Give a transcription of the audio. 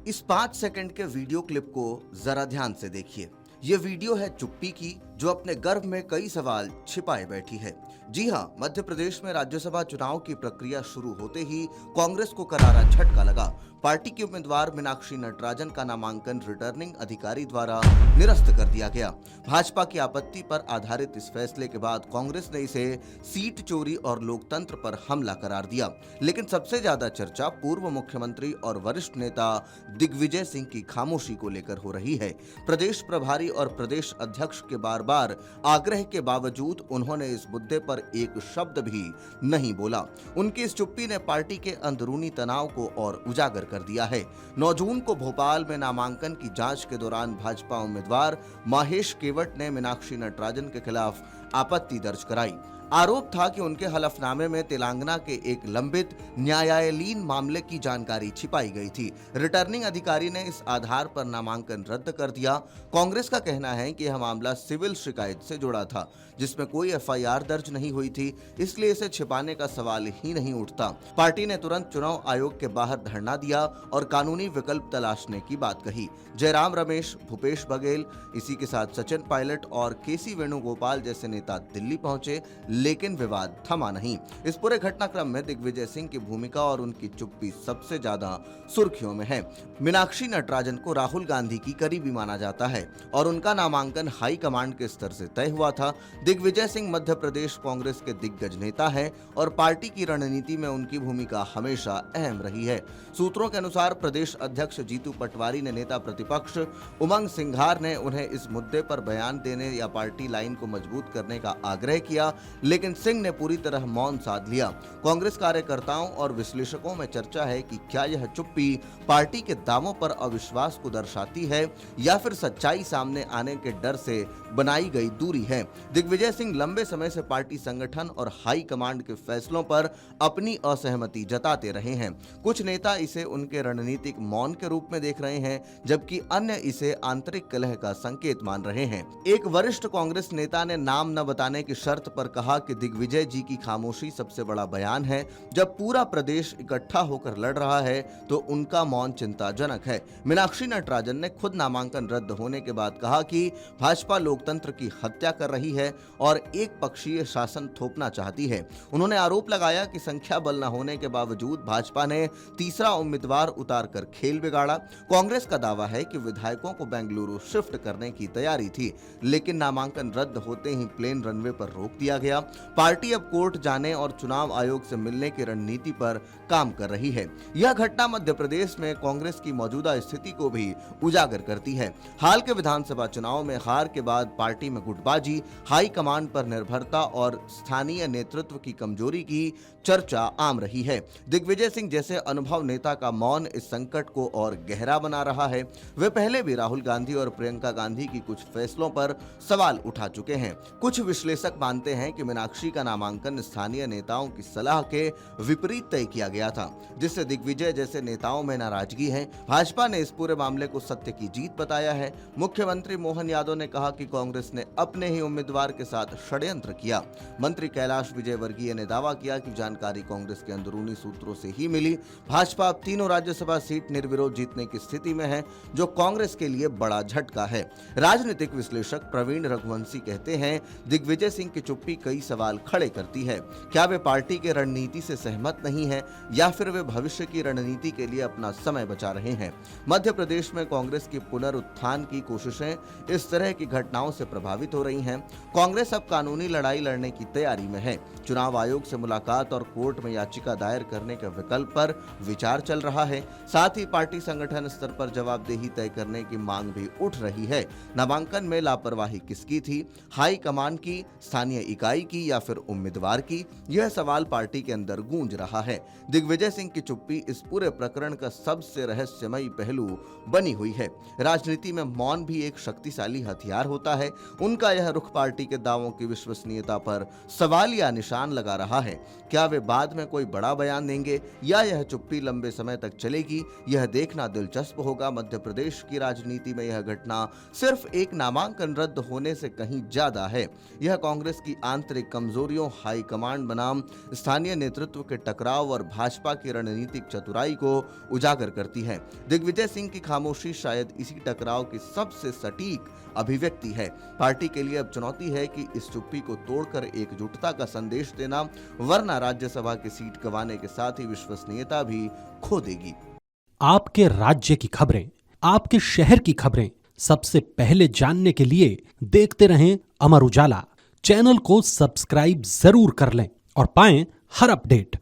इस 5 सेकंड के video clip को जरा ध्यान से देखिए। ये वीडियो है चुप्पी की, जो अपने गर्भ में कई सवाल छिपाए बैठी है। जी हां, मध्य प्रदेश में राज्यसभा चुनाव की प्रक्रिया शुरू होते ही कांग्रेस को करारा झटका लगा। पार्टी की उम्मीदवार मीनाक्षी नटराजन का नामांकन रिटर्निंग अधिकारी द्वारा निरस्त कर दिया गया। भाजपा की आपत्ति पर आधारित इस फैसले के बाद कांग्रेस ने इसे सीट चोरी और लोकतंत्र पर हमला करार दिया। लेकिन सबसे ज्यादा चर्चा पूर्व मुख्यमंत्री और वरिष्ठ नेता दिग्विजय सिंह की खामोशी को लेकर हो रही है। प्रदेश प्रभारी और प्रदेश अध्यक्ष के बार आग्रह के बावजूद उन्होंने इस मुद्दे पर एक शब्द भी नहीं बोला। उनकी इस चुप्पी ने पार्टी के अंदरूनी तनाव को और उजागर कर दिया है। 9 जून को भोपाल में नामांकन की जांच के दौरान भाजपा उम्मीदवार महेश केवट ने मीनाक्षी नटराजन के खिलाफ आपत्ति दर्ज कराई। आरोप था कि उनके हलफनामे में तेलंगाना के एक लंबित न्यायालयीन मामले की जानकारी छिपाई गई थी। रिटर्निंग अधिकारी ने इस आधार पर नामांकन रद्द कर दिया। कांग्रेस का कहना है कि यह मामला सिविल शिकायत से जुड़ा था, जिसमें कोई एफआईआर दर्ज नहीं हुई थी, इसलिए इसे छिपाने का सवाल ही नहीं उठता। पार्टी ने तुरंत चुनाव आयोग के बाहर धरना दिया और कानूनी विकल्प तलाशने की बात कही। जयराम रमेश, भूपेश बघेल, इसी के साथ सचिन पायलट और केसी वेणुगोपाल जैसे नेता दिल्ली पहुंचे, लेकिन विवाद थमा नहीं। इस पूरे घटनाक्रम में दिग्विजय सिंह की भूमिका और उनकी चुप्पी सबसे ज्यादा सुर्खियों में है। मीनाक्षी नटराजन को राहुल गांधी की करीबी माना जाता है और उनका नामांकन हाई कमांड के स्तर से तय हुआ था। दिग्विजय सिंह मध्य प्रदेश कांग्रेस के दिग्गज नेता है और पार्टी की रणनीति में उनकी भूमिका हमेशा अहम रही है। सूत्रों के अनुसार प्रदेश अध्यक्ष जीतू पटवारी ने नेता प्रतिपक्ष उमंग सिंघार ने उन्हें इस मुद्दे पर बयान देने या पार्टी लाइन को मजबूत करने का आग्रह किया, लेकिन सिंह ने पूरी तरह मौन साध लिया। कांग्रेस कार्यकर्ताओं और विश्लेषकों में चर्चा है कि क्या यह चुप्पी पार्टी के दावों पर अविश्वास को दर्शाती है या फिर सच्चाई सामने आने के डर से बनाई गई दूरी है। दिग्विजय सिंह लंबे समय से पार्टी संगठन और हाई कमांड के फैसलों पर अपनी असहमति जताते रहे हैं। कुछ नेता इसे उनके रणनीतिक मौन के रूप में देख रहे हैं, जबकि अन्य इसे आंतरिक कलह का संकेत मान रहे हैं। एक वरिष्ठ कांग्रेस नेता ने नाम न बताने की शर्त पर कहा कि दिग्विजय जी की खामोशी सबसे बड़ा बयान है। जब पूरा प्रदेश इकट्ठा होकर लड़ रहा है तो उनका मौन चिंताजनक है। मीनाक्षी नटराजन ने खुद नामांकन रद्द होने के बाद कहा कि भाजपा लोकतंत्र की हत्या कर रही है और एक पक्षीय शासन थोपना चाहती है। उन्होंने आरोप लगाया कि संख्या बल न होने के बावजूद भाजपा ने तीसरा उम्मीदवार उतारकर खेल बिगाड़ा। कांग्रेस का दावा है कि विधायकों को बेंगलुरु शिफ्ट करने की तैयारी थी, लेकिन नामांकन रद्द होते ही प्लेन रनवे पर रोक दिया गया। पार्टी अब कोर्ट जाने और चुनाव आयोग से मिलने की रणनीति पर काम कर रही है। यह घटना मध्य प्रदेश में कांग्रेस की मौजूदा स्थिति को भी उजागर करती है। हाल के विधानसभा चुनाव में हार के बाद पार्टी में गुटबाजी, हाई कमांड पर निर्भरता और स्थानीय नेतृत्व की कमजोरी की चर्चा आम रही है। दिग्विजय सिंह जैसे अनुभव नेता का मौन इस संकट को और गहरा बना रहा है। वे पहले भी राहुल गांधी और प्रियंका गांधी की कुछ फैसलों पर सवाल उठा चुके हैं। कुछ विश्लेषक मानते हैं कि मीनाक्षी का नामांकन स्थानीय नेताओं की सलाह के विपरीत तय किया गया था, जिससे दिग्विजय जैसे नेताओं में नाराजगी है। भाजपा ने इस पूरे मामले को सत्य की जीत बताया है। मुख्यमंत्री मोहन यादव ने कहा कि कांग्रेस ने अपने ही उम्मीदवार के साथ षड्यंत्र किया। मंत्री कैलाश विजयवर्गीय ने दावा किया कि जानकारी कांग्रेस के अंदरूनी सूत्रों से ही मिली। भाजपा अब तीनों राज्यसभा सीट निर्विरोध जीतने की स्थिति में है, जो कांग्रेस के लिए बड़ा झटका है। राजनीतिक विश्लेषक प्रवीण रघुवंशी कहते हैं, दिग्विजय सिंह की चुप्पी कई सवाल खड़े करती है। क्या वे पार्टी के रणनीति से सहमत नहीं है या फिर वे भविष्य की रणनीति के लिए अपना समय बचा रहे हैं? मध्य प्रदेश में कांग्रेस की पुनरुत्थान की कोशिशें इस तरह की घटनाओं से प्रभावित हो रही हैं। कांग्रेस अब कानूनी लड़ाई लड़ने की तैयारी में है। चुनाव आयोग से मुलाकात और कोर्ट में याचिका दायर करने के विकल्प पर विचार चल रहा है। साथ ही पार्टी संगठन स्तर पर जवाबदेही तय करने की मांग भी उठ रही है। नामांकन में लापरवाही किसकी थी? हाई कमान की, स्थानीय इकाई की या फिर उम्मीदवार की? यह सवाल पार्टी के अंदर गूंज रहा है। दिग्विजय सिंह की चुप्पी इस पूरे प्रकरण का सबसे रहस्यमयी पहलू बनी हुई है। राजनीति में मौन भी एक शक्तिशाली हथियार होता है। उनका यह रुख पार्टी के दावों की विश्वसनीयता पर सवाल या निशान लगा रहा है। क्या वे बाद में कोई बड़ा बयान देंगे या यह चुप्पी लंबे समय तक चलेगी? यह देखना दिलचस्प होगा। मध्य प्रदेश की राजनीति में यह घटना सिर्फ एक नामांकन रद्द होने से कहीं ज्यादा है। यह कांग्रेस की आंतरिक आंतरिक कमजोरियों, हाई कमांड बनाम स्थानीय नेतृत्व के टकराव और भाजपा की रणनीतिक चतुराई को उजागर करती है। दिग्विजय सिंह की खामोशी शायद इसी टकराव की सबसे सटीक अभिव्यक्ति है। पार्टी के लिए अब चुनौती है कि इस चुप्पी को तोड़कर एकजुटता का संदेश देना, वरना राज्यसभा की सीट गंवाने के साथ ही विश्वसनीयता भी खो देगी। आपके राज्य की खबरें, आपके शहर की खबरें सबसे पहले जानने के लिए देखते रहें अमर उजाला। चैनल को सब्सक्राइब जरूर कर लें और पाएं हर अपडेट।